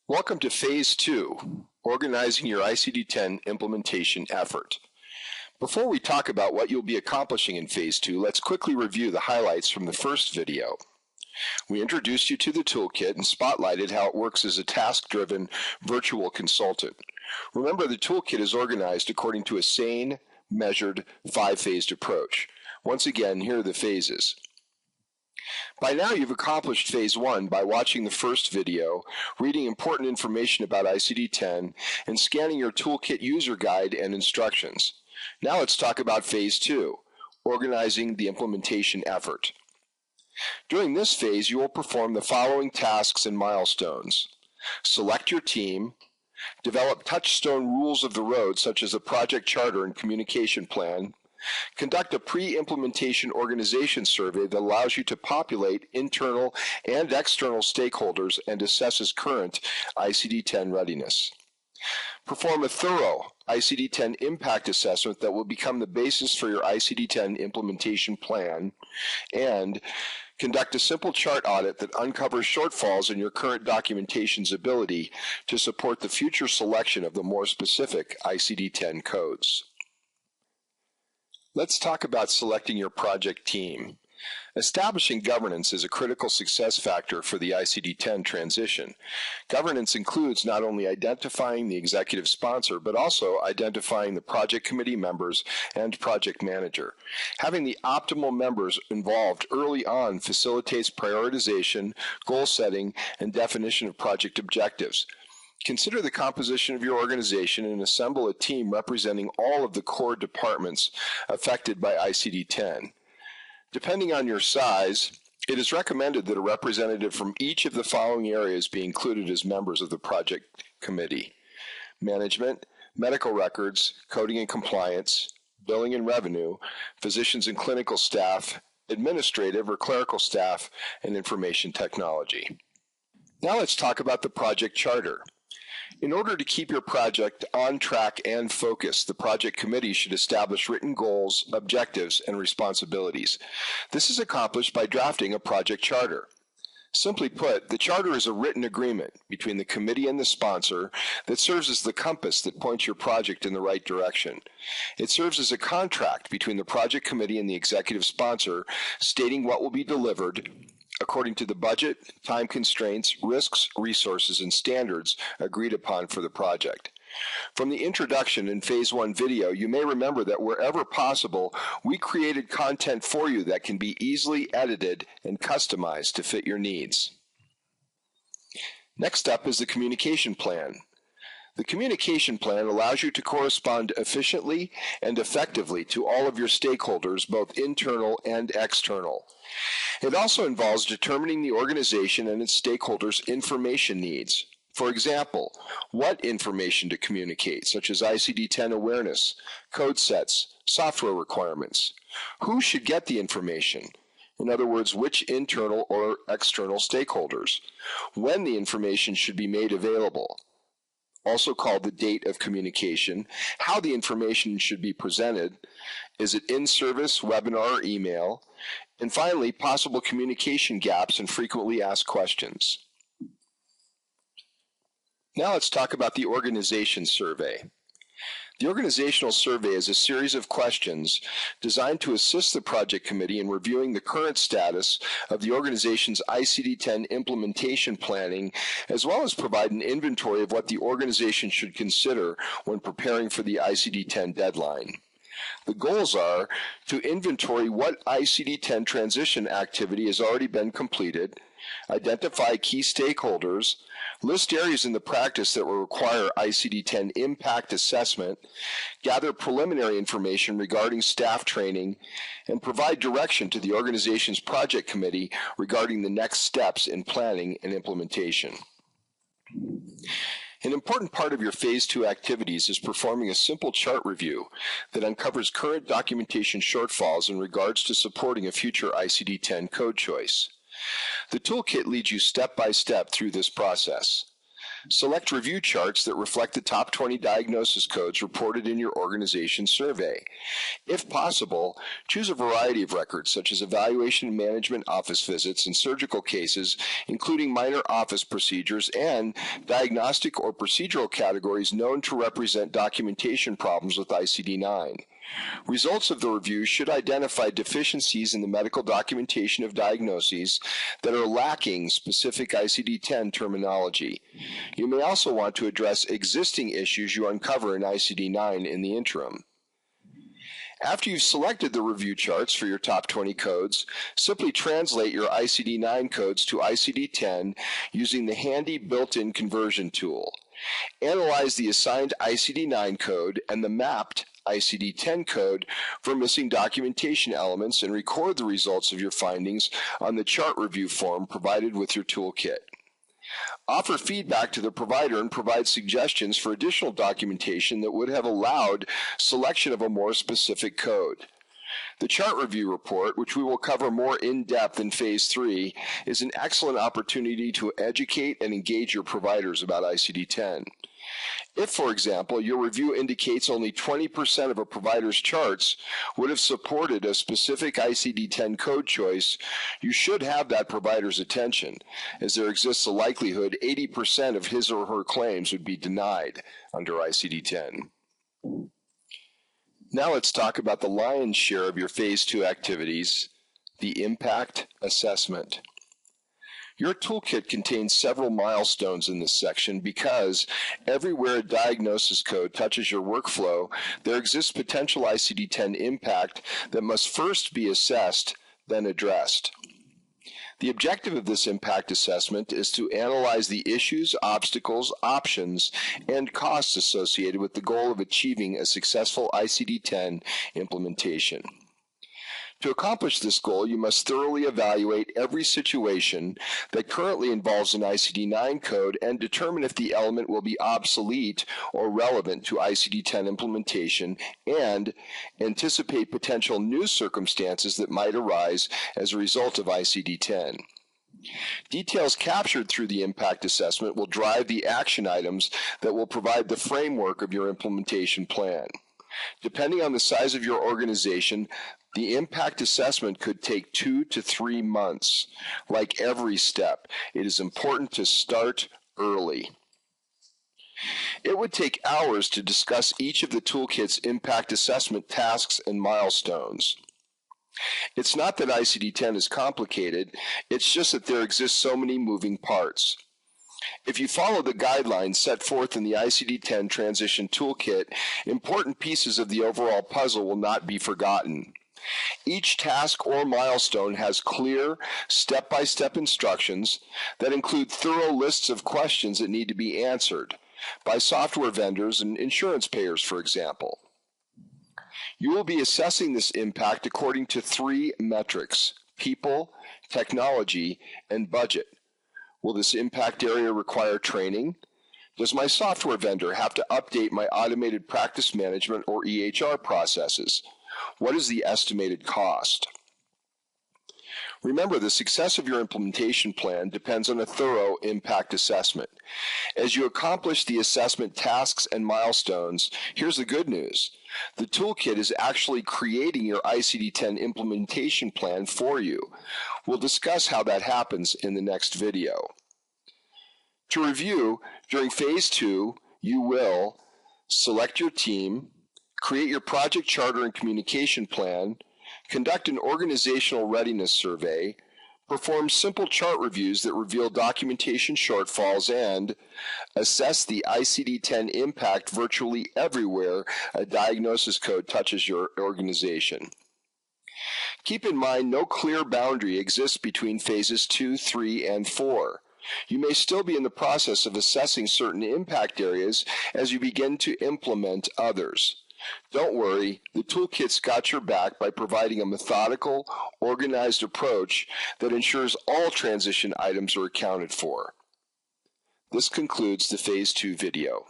Welcome to Phase 2, Organizing Your ICD-10 Implementation Effort. Before we talk about what you'll be accomplishing in Phase 2, let's quickly review the highlights from the first video. We introduced you to the toolkit and spotlighted how it works as a task-driven virtual consultant. Remember, the toolkit is organized according to a sane, measured, 5-phased approach. Once again, here are the phases. By now you've accomplished Phase 1 by watching the first video, reading important information about ICD-10, and scanning your toolkit user guide and instructions. Now let's talk about Phase 2, organizing the implementation effort. During this phase, you will perform the following tasks and milestones. Select your team, develop touchstone rules of the road such as a project charter and communication plan, conduct a pre-implementation organization survey that allows you to populate internal and external stakeholders and assesses current ICD-10 readiness. Perform a thorough ICD-10 impact assessment that will become the basis for your ICD-10 implementation plan, and conduct a simple chart audit that uncovers shortfalls in your current documentation's ability to support the future selection of the more specific ICD-10 codes. Let's talk about selecting your project team. Establishing governance is a critical success factor for the ICD-10 transition. Governance includes not only identifying the executive sponsor, but also identifying the project committee members and project manager. Having the optimal members involved early on facilitates prioritization, goal setting, and definition of project objectives. Consider the composition of your organization and assemble a team representing all of the core departments affected by ICD-10. Depending on your size, it is recommended that a representative from each of the following areas be included as members of the project committee: management, medical records, coding and compliance, billing and revenue, physicians and clinical staff, administrative or clerical staff, and information technology. Now let's talk about the project charter. In order to keep your project on track and focused, the project committee should establish written goals, objectives, and responsibilities. This is accomplished by drafting a project charter. Simply put, the charter is a written agreement between the committee and the sponsor that serves as the compass that points your project in the right direction. It serves as a contract between the project committee and the executive sponsor, stating what will be delivered according to the budget, time constraints, risks, resources, and standards agreed upon for the project. From the introduction in Phase 1 video, you may remember that wherever possible, we created content for you that can be easily edited and customized to fit your needs. Next up is the communication plan. The communication plan allows you to correspond efficiently and effectively to all of your stakeholders, both internal and external. It also involves determining the organization and its stakeholders' information needs. For example, what information to communicate, such as ICD-10 awareness, code sets, software requirements. Who should get the information? In other words, which internal or external stakeholders? When the information should be made available, also called the date of communication, how the information should be presented, is it in-service, webinar, or email, and finally, possible communication gaps and frequently asked questions. Now let's talk about the organization survey. The organizational survey is a series of questions designed to assist the project committee in reviewing the current status of the organization's ICD-10 implementation planning, as well as provide an inventory of what the organization should consider when preparing for the ICD-10 deadline. The goals are to inventory what ICD-10 transition activity has already been completed, identify key stakeholders, list areas in the practice that will require ICD-10 impact assessment, gather preliminary information regarding staff training, and provide direction to the organization's project committee regarding the next steps in planning and implementation. An important part of your Phase 2 activities is performing a simple chart review that uncovers current documentation shortfalls in regards to supporting a future ICD-10 code choice. The toolkit leads you step by step through this process. Select review charts that reflect the top 20 diagnosis codes reported in your organization's survey. If possible, choose a variety of records such as evaluation and management office visits and surgical cases, including minor office procedures and diagnostic or procedural categories known to represent documentation problems with ICD-9. Results of the review should identify deficiencies in the medical documentation of diagnoses that are lacking specific ICD-10 terminology. You may also want to address existing issues you uncover in ICD-9 in the interim. After you've selected the review charts for your top 20 codes, simply translate your ICD-9 codes to ICD-10 using the handy built-in conversion tool. Analyze the assigned ICD-9 code and the mapped ICD-10 code for missing documentation elements and record the results of your findings on the chart review form provided with your toolkit. Offer feedback to the provider and provide suggestions for additional documentation that would have allowed selection of a more specific code. The chart review report, which we will cover more in depth in Phase 3, is an excellent opportunity to educate and engage your providers about ICD-10. If, for example, your review indicates only 20% of a provider's charts would have supported a specific ICD-10 code choice, you should have that provider's attention, as there exists a likelihood 80% of his or her claims would be denied under ICD-10. Now let's talk about the lion's share of your Phase 2 activities, the impact assessment. Your toolkit contains several milestones in this section because everywhere a diagnosis code touches your workflow, there exists potential ICD-10 impact that must first be assessed, then addressed. The objective of this impact assessment is to analyze the issues, obstacles, options, and costs associated with the goal of achieving a successful ICD-10 implementation. To accomplish this goal, you must thoroughly evaluate every situation that currently involves an ICD-9 code and determine if the element will be obsolete or relevant to ICD-10 implementation, and anticipate potential new circumstances that might arise as a result of ICD-10. Details captured through the impact assessment will drive the action items that will provide the framework of your implementation plan. Depending on the size of your organization, the impact assessment could take 2 to 3 months. Like every step, it is important to start early. It would take hours to discuss each of the toolkit's impact assessment tasks and milestones. It's not that ICD-10 is complicated, it's just that there exist so many moving parts. If you follow the guidelines set forth in the ICD-10 Transition Toolkit, important pieces of the overall puzzle will not be forgotten. Each task or milestone has clear, step-by-step instructions that include thorough lists of questions that need to be answered by software vendors and insurance payers, for example. You will be assessing this impact according to 3 metrics: people, technology, and budget. Will this impact area require training? Does my software vendor have to update my automated practice management or EHR processes? What is the estimated cost? Remember, the success of your implementation plan depends on a thorough impact assessment. As you accomplish the assessment tasks and milestones, here's the good news. The toolkit is actually creating your ICD-10 implementation plan for you. We'll discuss how that happens in the next video. To review, during Phase 2, you will select your team, create your project charter and communication plan, conduct an organizational readiness survey, perform simple chart reviews that reveal documentation shortfalls, and assess the ICD-10 impact virtually everywhere a diagnosis code touches your organization. Keep in mind, no clear boundary exists between Phases 2, 3, and 4. You may still be in the process of assessing certain impact areas as you begin to implement others. Don't worry, the toolkit's got your back by providing a methodical, organized approach that ensures all transition items are accounted for. This concludes the Phase 2 video.